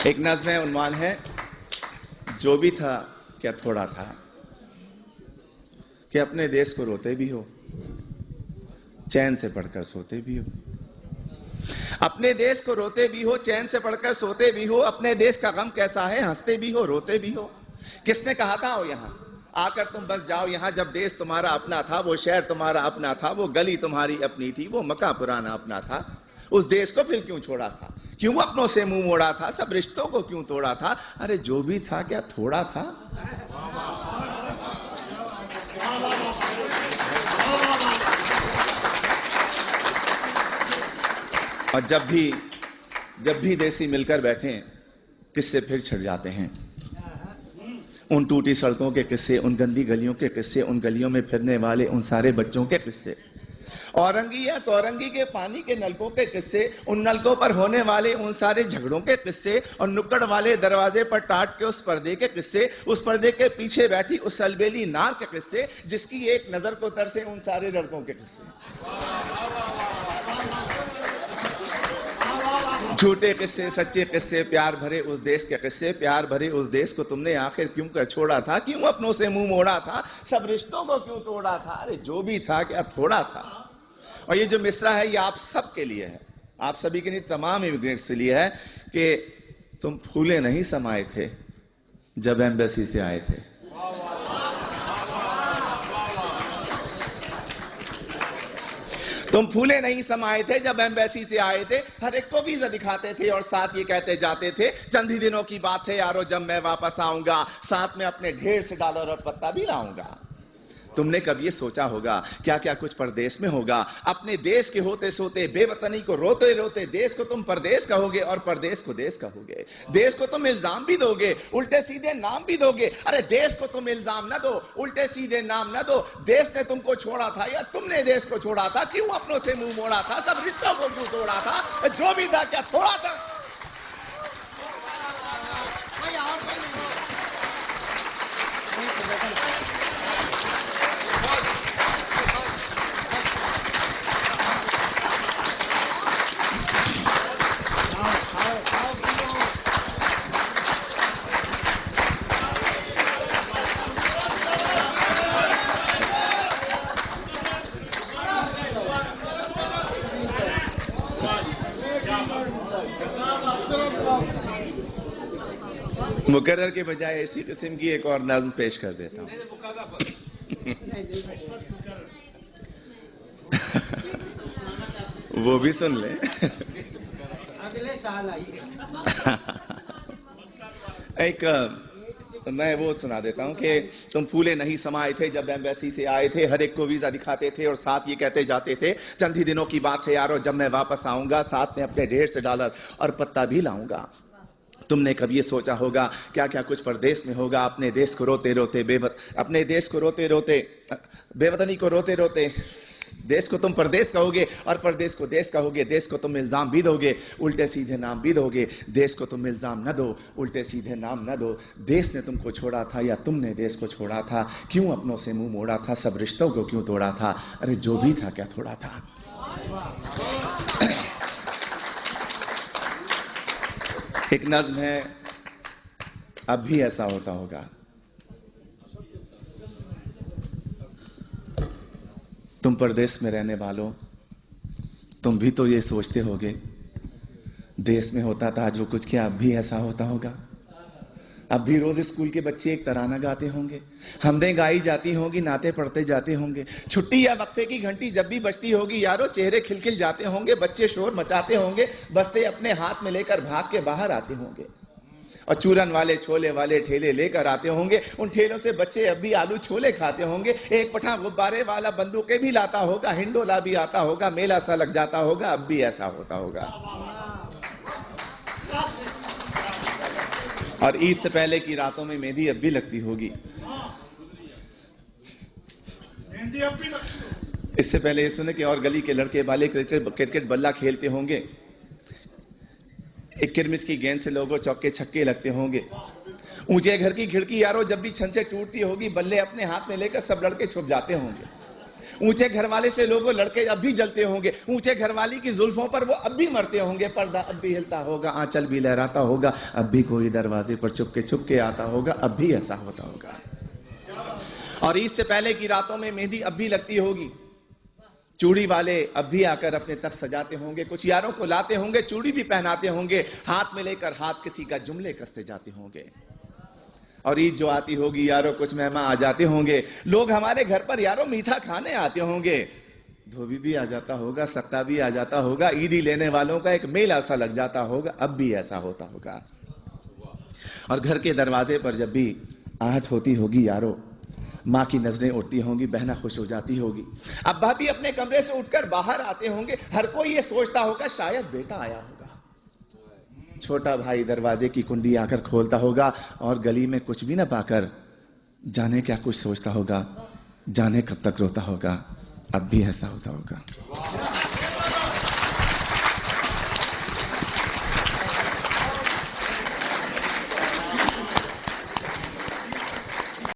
एक नज़्म है, उन्वान है जो भी था क्या थोड़ा था, कि अपने देश को रोते भी हो, चैन से पढ़कर सोते भी हो। अपने देश को रोते भी हो, चैन से पढ़कर सोते भी हो। अपने देश का गम कैसा है, हंसते भी हो, रोते भी हो। किसने कहा था आओ यहाँ आकर तुम बस जाओ यहाँ, जब देश तुम्हारा अपना था, वो शहर तुम्हारा अपना था, वो गली तुम्हारी अपनी थी, वो मकान पुराना अपना था। उस देश को फिर क्यों छोड़ा था, क्यों अपनों से मुंह मोड़ा था, सब रिश्तों को क्यों तोड़ा था। अरे जो भी था क्या थोड़ा था। और जब भी देसी मिलकर बैठे किस्से फिर छिड़ जाते हैं। उन टूटी सड़कों के किस्से, उन गंदी गलियों के किस्से, उन गलियों में फिरने वाले उन सारे बच्चों के किस्से, औरंगी या तौरंगी के पानी के नलकों के किस्से, उन नलकों पर होने वाले उन सारे झगड़ों के किस्से, और नुक्कड़ वाले दरवाजे पर टाट के उस पर्दे के किस्से, उस पर्दे के पीछे बैठी उस अलबेली नार के किस्से, जिसकी एक नजर को तरसे उन सारे लड़कों के किस्से। झूठे किस्से, सच्चे किस्से, प्यार भरे उस देश के किस्से। प्यार भरे उस देश को तुमने आखिर क्यों कर छोड़ा था, क्यों अपनों से मुंह मोड़ा था, सब रिश्तों को क्यों तोड़ा था। अरे जो भी था क्या थोड़ा था। और ये जो मिसरा है ये आप सब के लिए है, आप सभी के लिए, तमाम इमिग्रेंट्स के लिए है, कि तुम फूले नहीं समाये थे जब एम्बेसी से आए थे। तुम फूले नहीं समाये थे जब एम्बेसी से आए थे। हर एक को वीजा दिखाते थे और साथ ये कहते जाते थे, चंद ही दिनों की बात है यारो जब मैं वापस आऊंगा, साथ में अपने ढेर से डॉलर और पत्ता भी लाऊंगा। तुमने कब ये सोचा होगा क्या क्या कुछ परदेश में होगा। अपने देश के होते सोते, बेवतनी को रोते रोते, देश को तुम परदेश कहोगे और परदेश को देश कहोगे। देश को तुम इल्जाम भी दोगे, उल्टे सीधे नाम भी दोगे। अरे देश को तुम इल्जाम न दो, उल्टे सीधे नाम न दो। देश ने तुमको छोड़ा था या तुमने देश को छोड़ा था, क्यों अपनों से मुंह मोड़ा था, सब रिश्तों को क्यों तोड़ा था। जो भी था क्या थोड़ा था। मुकर्रर के बजाय इसी किस्म की एक और नज़्म पेश कर देता हूं। वो भी सुन ले। अगले साल आइए। एक मैं वो सुना देता हूं कि तुम फूले नहीं समाये थे जब एम्बेसी से आए थे। हर एक को वीजा दिखाते थे और साथ ये कहते जाते थे, चंद ही दिनों की बात है यारो जब मैं वापस आऊंगा, साथ में अपने ढेर से डॉलर और पत्ता भी लाऊंगा। तुमने कभी ये सोचा होगा क्या क्या कुछ परदेश में होगा। अपने देश को रोते रोते अपने देश को रोते रोते, बेवतनी को रोते रोते, देश को तुम परदेश कहोगे और परदेश को देश कहोगे। देश को तुम इल्जाम भी दोगे, उल्टे सीधे नाम भी दोगे। देश को तुम इल्जाम न दो, उल्टे सीधे नाम न दो। देश ने तुमको छोड़ा था या तुमने देश को छोड़ा था, क्यों अपनों से मुंह मोड़ा था, सब रिश्तों को क्यों तोड़ा था। अरे जो भी था क्या थोड़ा था। एक नज़्म है, अब भी ऐसा होता होगा। तुम परदेश में रहने वालों, तुम भी तो ये सोचते होगे, देश में होता था जो कुछ, क्या अब भी ऐसा होता होगा। अब भी रोज स्कूल के बच्चे एक तराना गाते होंगे, हमदें गाई जाती होंगी, नाते पढ़ते जाते होंगे। छुट्टी या वक्फे की घंटी जब भी बजती होगी यारो, चेहरे खिलखिल जाते होंगे, बच्चे शोर मचाते होंगे, बस्ते अपने हाथ में लेकर भाग के बाहर आते होंगे। और चूरन वाले छोले वाले ठेले लेकर आते होंगे, उन ठेलों से बच्चे अब भी आलू छोले खाते होंगे। एक पठा गुब्बारे वाला बंदूकें भी लाता होगा, हिंडोला भी आता होगा, मेला सा लग जाता होगा। अब भी ऐसा होता होगा। और ईद से पहले की रातों में मेहंदी अब भी लगती होगी। इससे पहले ये सुने कि और गली के लड़के वाले क्रिकेट बल्ला खेलते होंगे, एक किरमिस की गेंद से लोगों चौके छक्के लगते होंगे। ऊंचे घर की खिड़की यारो जब भी छन से टूटती होगी, बल्ले अपने हाथ में लेकर सब लड़के छुप जाते होंगे। ऊंचे घर वाले से लोगों लड़के अब भी जलते होंगे, ऊंचे घर वाली की जुल्फों पर वो अब भी मरते होंगे, पर्दा अब भी हिलता होगा, आंचल भी लहराता होगा, अब भी कोई दरवाजे पर चुपके आता होगा, अब भी ऐसा होता होगा। और ईद से पहले की रातों में मेहंदी अब भी लगती होगी, चूड़ी वाले अब भी आकर अपने तख्त सजाते होंगे, कुछ यारों को लाते होंगे, चूड़ी भी पहनाते होंगे, हाथ में लेकर हाथ किसी का जुमले कसते जाते होंगे। और ईद जो आती होगी यारों, कुछ मेहमान आ जाते होंगे, लोग हमारे घर पर यारों मीठा खाने आते होंगे, धोबी भी आ जाता होगा, सक्का भी आ जाता होगा, ईदी लेने वालों का एक मेला सा लग जाता होगा, अब भी ऐसा होता होगा। और घर के दरवाजे पर जब भी आहट होती होगी यारों, माँ की नजरें उठती होंगी, बहना खुश हो जाती होगी, अब्बा भी अपने कमरे से उठकर बाहर आते होंगे, हर कोई ये सोचता होगा शायद बेटा आया होगा। छोटा भाई दरवाजे की कुंडी आकर खोलता होगा और गली में कुछ भी ना पाकर जाने क्या कुछ सोचता होगा, जाने कब तक रोता होगा, अब भी ऐसा होता होगा।